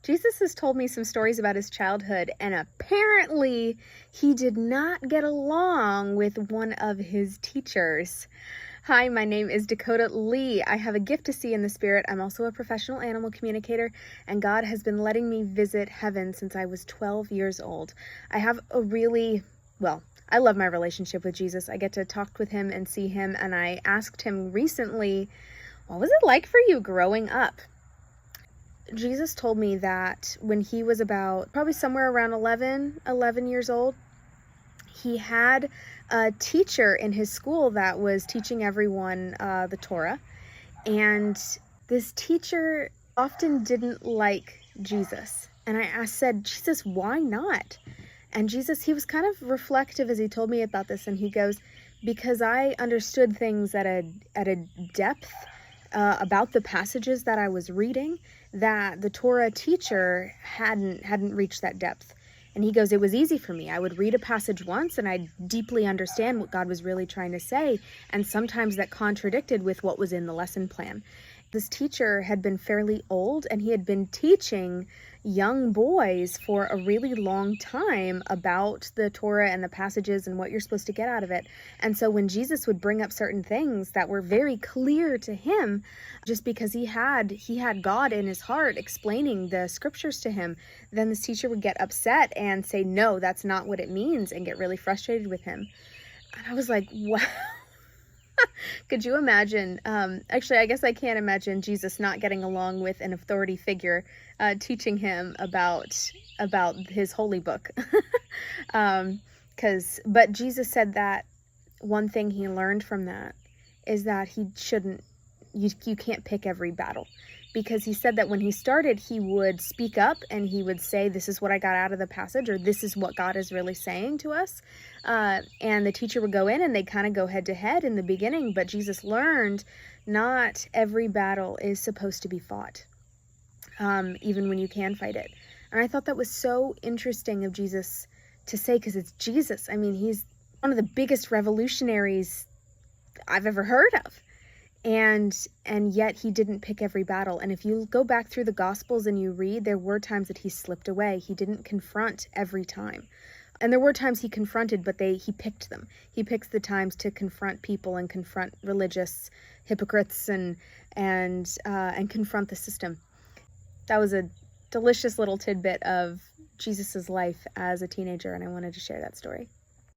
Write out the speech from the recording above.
Jesus has told me some stories about his childhood, and apparently he did not get along with one of his teachers. Hi, my name is Dakota Lee. I have a gift to see in the spirit. I'm also a professional animal communicator, and God has been letting me visit heaven since I was 12 years old. I have I love my relationship with Jesus. I get to talk with him and see him, and I asked him recently, what was it like for you growing up? Jesus told me that when he was about probably somewhere around 11 years old, he had a teacher in his school that was teaching everyone the Torah. And this teacher often didn't like Jesus. And I said, Jesus, why not? And Jesus, he was kind of reflective as he told me about this. And he goes, because I understood things at a depth about the passages that I was reading that the Torah teacher hadn't reached that depth. And he goes, it was easy for me. I would read a passage once and I'd deeply understand what God was really trying to say. And sometimes that contradicted with what was in the lesson plan. This teacher had been fairly old, and he had been teaching young boys for a really long time about the Torah and the passages and what you're supposed to get out of it. And so when Jesus would bring up certain things that were very clear to him, just because he had God in his heart explaining the scriptures to him, then this teacher would get upset and say, no, that's not what it means, and get really frustrated with him. And I was like, wow. Could you imagine? Actually, I guess I can't imagine Jesus not getting along with an authority figure teaching him about his holy book. But Jesus said that one thing he learned from that is that you can't pick every battle. Because he said that when he started, he would speak up and he would say, this is what I got out of the passage, or this is what God is really saying to us. And the teacher would go in and they'd kind of go head to head in the beginning. But Jesus learned not every battle is supposed to be fought, even when you can fight it. And I thought that was so interesting of Jesus to say, because it's Jesus. I mean, he's one of the biggest revolutionaries I've ever heard of. And yet he didn't pick every battle. And if you go back through the Gospels and you read, there were times that he slipped away. He didn't confront every time. And there were times he confronted, but he picked them. He picked the times to confront people and confront religious hypocrites and confront the system. That was a delicious little tidbit of Jesus's life as a teenager, and I wanted to share that story.